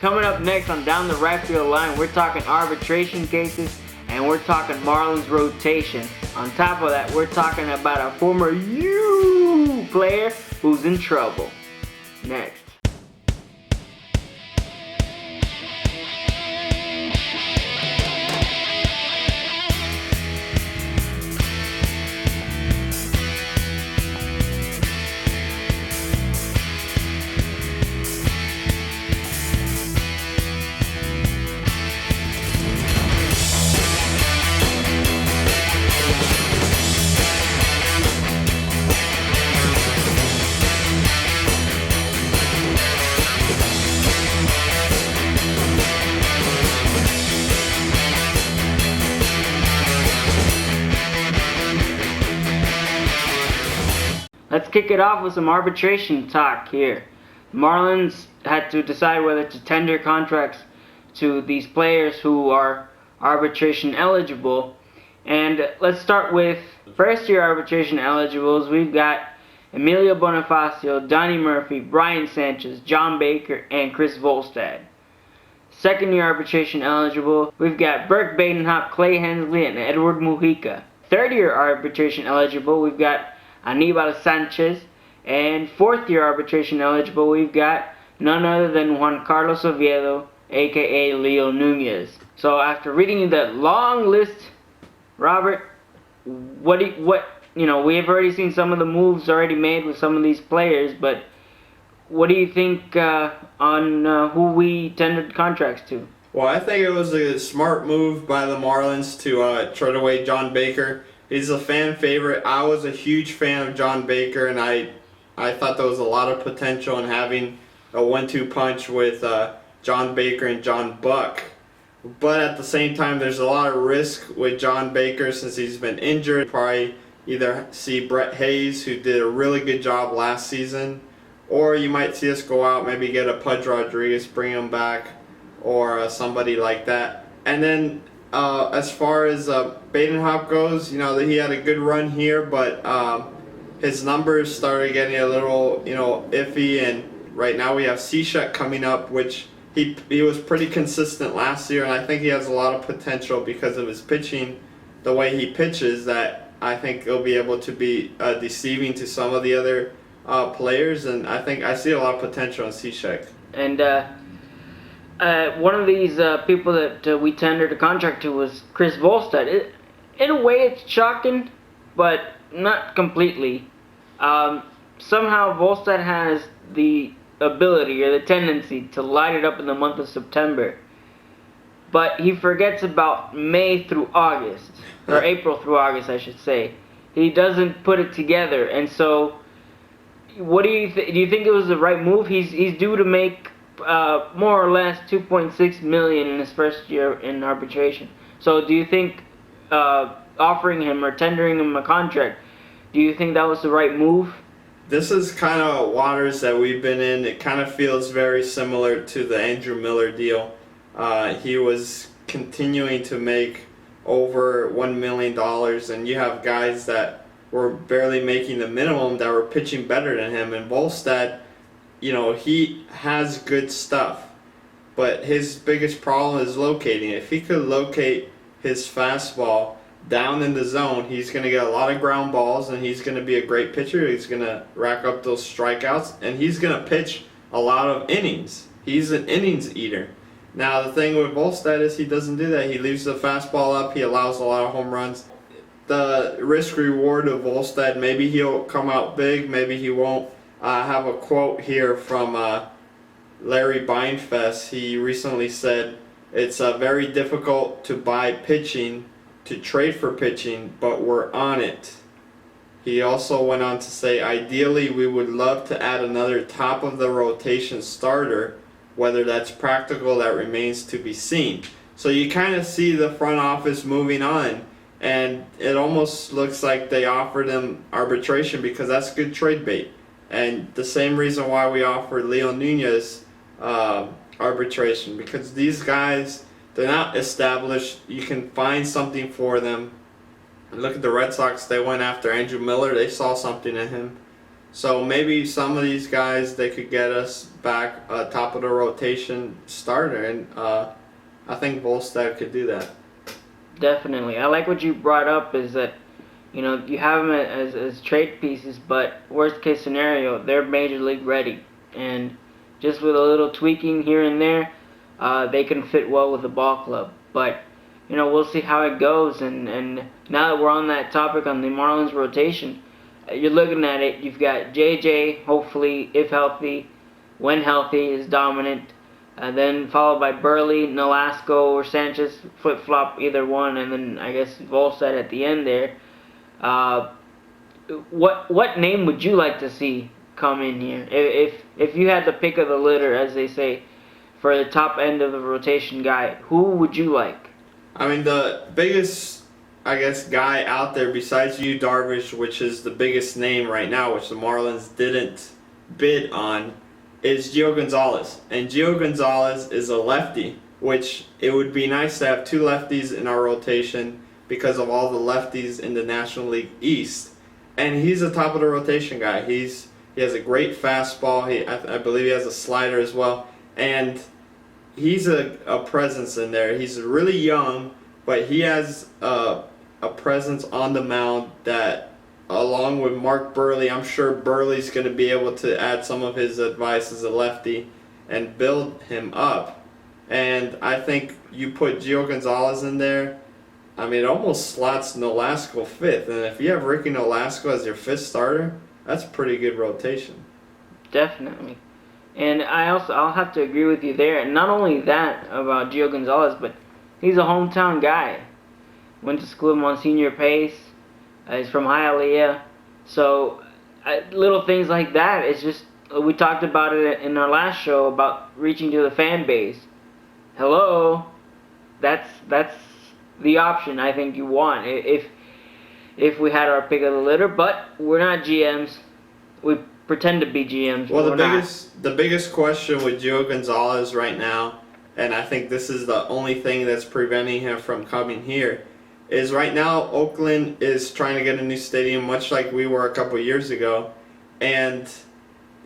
Coming up next on Down the Right Field Line, we're talking arbitration cases and we're talking Marlins rotation. On top of that, we're talking about a former U player who's in trouble. Next. Let's kick it off with some arbitration talk here. The Marlins had to decide whether to tender contracts to these players who are arbitration eligible. And let's start with first-year arbitration eligibles. We've got Emilio Bonifacio, Donnie Murphy, Brian Sanchez, John Baker, and Chris Volstad. Second-year arbitration eligible, we've got Burke Badenhop, Clay Hensley, and Edward Mujica. Third-year arbitration eligible, we've got Anibal Sanchez, and fourth-year arbitration eligible, we've got none other than Juan Carlos Oviedo, aka Leo Nunez. So after reading that long list, Robert, we've already seen some of the moves already made with some of these players, but what do you think on who we tendered contracts to? Well, I think it was a smart move by the Marlins to trade away John Baker. He's a fan favorite. I was a huge fan of John Baker, and I thought there was a lot of potential in having a 1-2 punch with John Baker and John Buck. But at the same time, there's a lot of risk with John Baker since he's been injured. Probably either see Brett Hayes, who did a really good job last season, or you might see us go out, maybe get a Pudge Rodriguez, bring him back, or somebody like that. And then as far as Badenhop goes, he had a good run here, but his numbers started getting a little, iffy. And right now we have Cishek coming up, which he was pretty consistent last year, and I think he has a lot of potential because of his pitching, the way he pitches, that I think he'll be able to be deceiving to some of the other players, and I think I see a lot of potential in Cishek. And one of these people that we tendered a contract to was Chris Volstad. In a way, it's shocking, but not completely. Somehow, Volstad has the ability or the tendency to light it up in the month of September, but he forgets about May through August, or April through August, I should say. He doesn't put it together, and so what do you do? You think it was the right move? He's due to make more or less $2.6 million in his first year in arbitration. So do you think offering him or tendering him a contract, do you think that was the right move? This is kind of waters that we've been in. It kind of feels very similar to the Andrew Miller deal. He was continuing to make over $1 million, and you have guys that were barely making the minimum that were pitching better than him. And Volstad, he has good stuff, but his biggest problem is locating. If he could locate his fastball down in the zone, he's going to get a lot of ground balls, and he's going to be a great pitcher. He's going to rack up those strikeouts, and he's going to pitch a lot of innings. He's an innings eater. Now, the thing with Volstad is he doesn't do that. He leaves the fastball up. He allows a lot of home runs. The risk-reward of Volstad, maybe he'll come out big, maybe he won't. I have a quote here from Larry Beinfest. He recently said, "It's very difficult to buy pitching, to trade for pitching, but we're on it." He also went on to say, "Ideally, we would love to add another top of the rotation starter. Whether that's practical, that remains to be seen." So you kind of see the front office moving on, and it almost looks like they offered him arbitration because that's good trade bait. And the same reason why we offered Leo Nunez arbitration, because these guys, they're not established. You can find something for them. Look at the Red Sox. They went after Andrew Miller. They saw something in him. So maybe some of these guys, they could get us back top of the rotation starter, and I think Volstad could do that. Definitely. I like what you brought up is that, you have them as trade pieces, but worst case scenario, they're major league ready. And just with a little tweaking here and there, they can fit well with the ball club. But, we'll see how it goes. And now that we're on that topic on the Marlins rotation, you're looking at it, you've got JJ, hopefully, if healthy, when healthy, is dominant. Then followed by Burley, Nolasco, or Sanchez, flip-flop either one, and then I guess Volstad at the end there. Uh, what name would you like to see come in here? If you had the pick of the litter, as they say, for the top end of the rotation guy, who would you like? I mean, the biggest, I guess, guy out there besides Yu Darvish, which is the biggest name right now, which the Marlins didn't bid on, is Gio Gonzalez. And Gio Gonzalez is a lefty, which it would be nice to have two lefties in our rotation because of all the lefties in the National League East. And he's a top of the rotation guy. He has a great fastball. I believe he has a slider as well. And he's a presence in there. He's really young, but he has a presence on the mound that, along with Mark Burley, I'm sure Burley's going to be able to add some of his advice as a lefty and build him up. And I think you put Gio Gonzalez in there, I mean, it almost slots Nolasco fifth. And if you have Ricky Nolasco as your fifth starter, that's a pretty good rotation. Definitely. And I'll have to agree with you there. And not only that about Gio Gonzalez, but he's a hometown guy. Went to school at Monsignor Pace. He's from Hialeah. So little things like that. It's just, we talked about it in our last show about reaching to the fan base. Hello, that's the option I think you want if we had our pick of the litter. But we're not GMs. We pretend to be GMs. Well, the biggest question with Gio Gonzalez right now, and I think this is the only thing that's preventing him from coming here, is right now Oakland is trying to get a new stadium, much like we were a couple years ago. And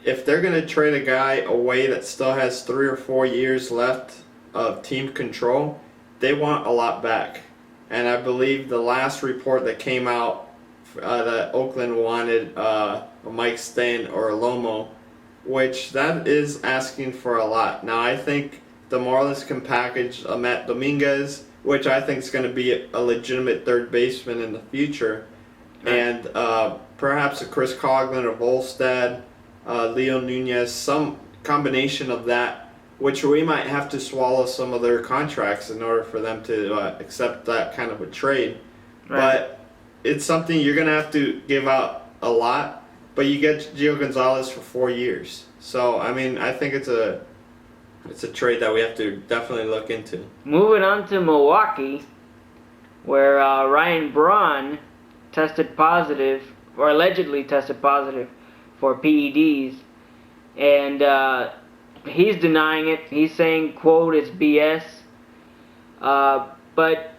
if they're going to trade a guy away that still has 3 or 4 years left of team control, they want a lot back. And I believe the last report that came out that Oakland wanted Mike Stain or Lomo, which that is asking for a lot. Now I think the Marlins can package a Matt Dominguez, which I think is going to be a legitimate third baseman in the future, and perhaps a Chris Coughlin or Volstad, Leo Nunez, some combination of that, which we might have to swallow some of their contracts in order for them to accept that kind of a trade. Right. But it's something you're going to have to give out a lot, but you get Gio Gonzalez for 4 years. So, I mean, I think it's a trade that we have to definitely look into. Moving on to Milwaukee, where Ryan Braun tested positive, or allegedly tested positive, for PEDs. And he's denying it. He's saying, quote, it's BS. But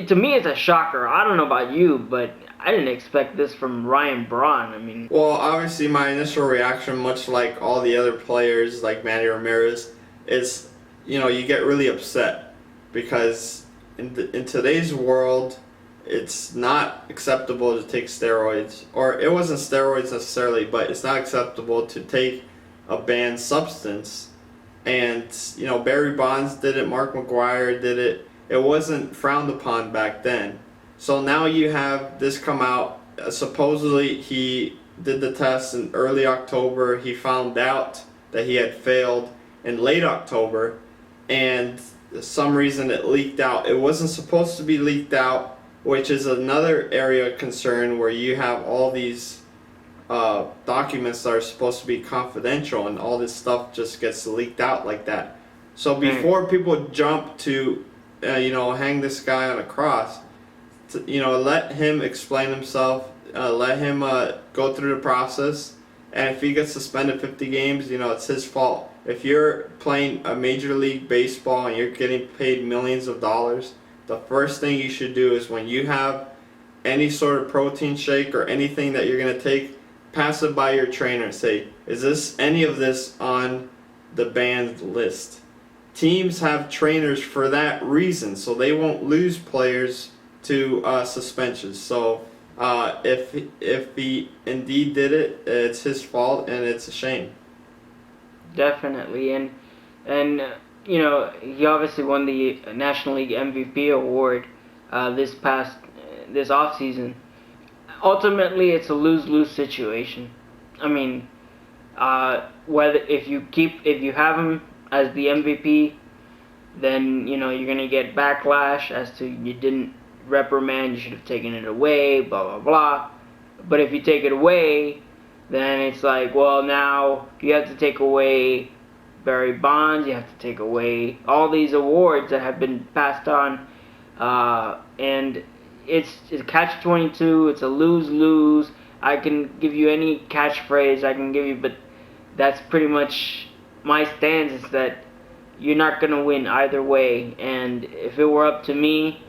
to me, it's a shocker. I don't know about you, but I didn't expect this from Ryan Braun. I mean, well, obviously, my initial reaction, much like all the other players, like Manny Ramirez, is, you get really upset because in today's world, it's not acceptable to take steroids, or it wasn't steroids necessarily, but it's not acceptable to take a banned substance. And Barry Bonds did it, Mark McGwire did it. It wasn't frowned upon back then. So now you have this come out. Supposedly he did the test in early October. He found out that he had failed in late October, and for some reason it leaked out. It wasn't supposed to be leaked out, which is another area of concern where you have all these documents that are supposed to be confidential, and all this stuff just gets leaked out like that. So before people jump to, hang this guy on a cross, let him explain himself, let him go through the process, and if he gets suspended 50 games, it's his fault. If you're playing a Major League Baseball and you're getting paid millions of dollars, the first thing you should do is, when you have any sort of protein shake or anything that you're going to take, pass it by your trainer and say, is this any of this on the banned list? Teams have trainers for that reason, so they won't lose players to suspensions. So if he indeed did it, it's his fault and it's a shame. Definitely, and you know, he obviously won the National League MVP award this offseason. Ultimately, it's a lose-lose situation. I mean, whether if you have him as the MVP, then you know you're gonna get backlash as to you didn't reprimand, you should have taken it away, blah blah blah. But if you take it away, then it's like, well, now you have to take away Barry Bonds, you have to take away all these awards that have been passed on, and it's a catch-22. It's a lose-lose. I can give you any catchphrase I can give you, but that's pretty much my stance, is that you're not going to win either way. And if it were up to me,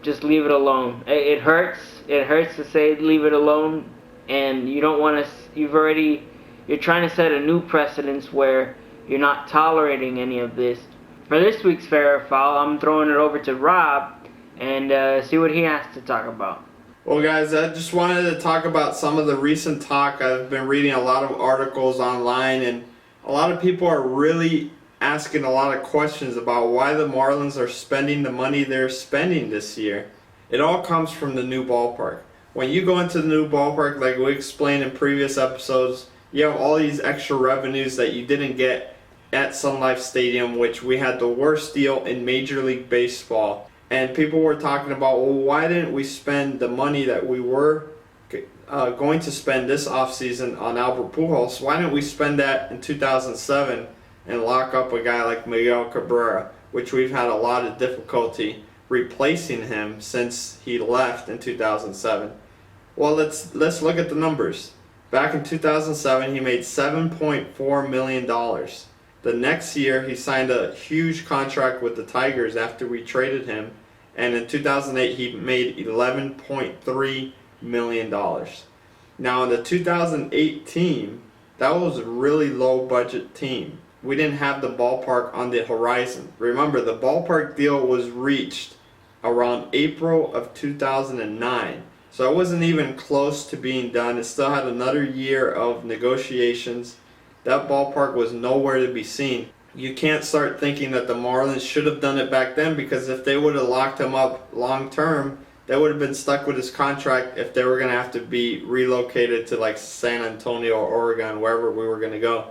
just leave it alone. It hurts. It hurts to say leave it alone, and you don't want to. You're trying to set a new precedence where you're not tolerating any of this. For this week's Fair or Foul, I'm throwing it over to Rob and see what he has to talk about. Well, guys, I just wanted to talk about some of the recent talk. I've been reading a lot of articles online, and a lot of people are really asking a lot of questions about why the Marlins are spending the money they're spending this year. It all comes from the new ballpark. When you go into the new ballpark, like we explained in previous episodes, you have all these extra revenues that you didn't get at Sun Life Stadium, which we had the worst deal in Major League Baseball. And people were talking about, well, why didn't we spend the money that we were going to spend this offseason on Albert Pujols? Why didn't we spend that in 2007 and lock up a guy like Miguel Cabrera, which we've had a lot of difficulty replacing him since he left in 2007? Well, let's look at the numbers. Back in 2007, he made $7.4 million. The next year, he signed a huge contract with the Tigers after we traded him. And in 2008, he made $11.3 million. Now, in the 2008 team, that was a really low budget team. We didn't have the ballpark on the horizon. Remember, the ballpark deal was reached around April of 2009. So it wasn't even close to being done. It still had another year of negotiations. That ballpark was nowhere to be seen. You can't start thinking that the Marlins should have done it back then, because if they would have locked him up long term, they would have been stuck with his contract if they were going to have to be relocated to like San Antonio or Oregon, wherever we were going to go.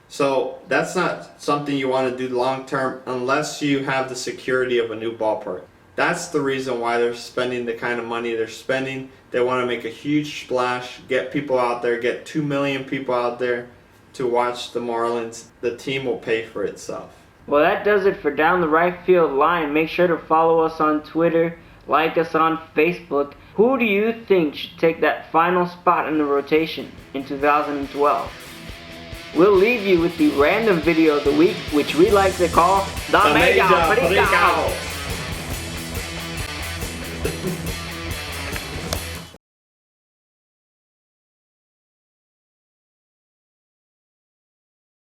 So that's not something you want to do long term unless you have the security of a new ballpark. That's the reason why they're spending the kind of money they're spending. They want to make a huge splash, get people out there, get 2 million people out there to watch the Marlins. The team will pay for itself. Well, that does it for Down the Right Field Line. Make sure to follow us on Twitter, like us on Facebook. Who do you think should take that final spot in the rotation in 2012? We'll leave you with the random video of the week, which we like to call the Major Freakout.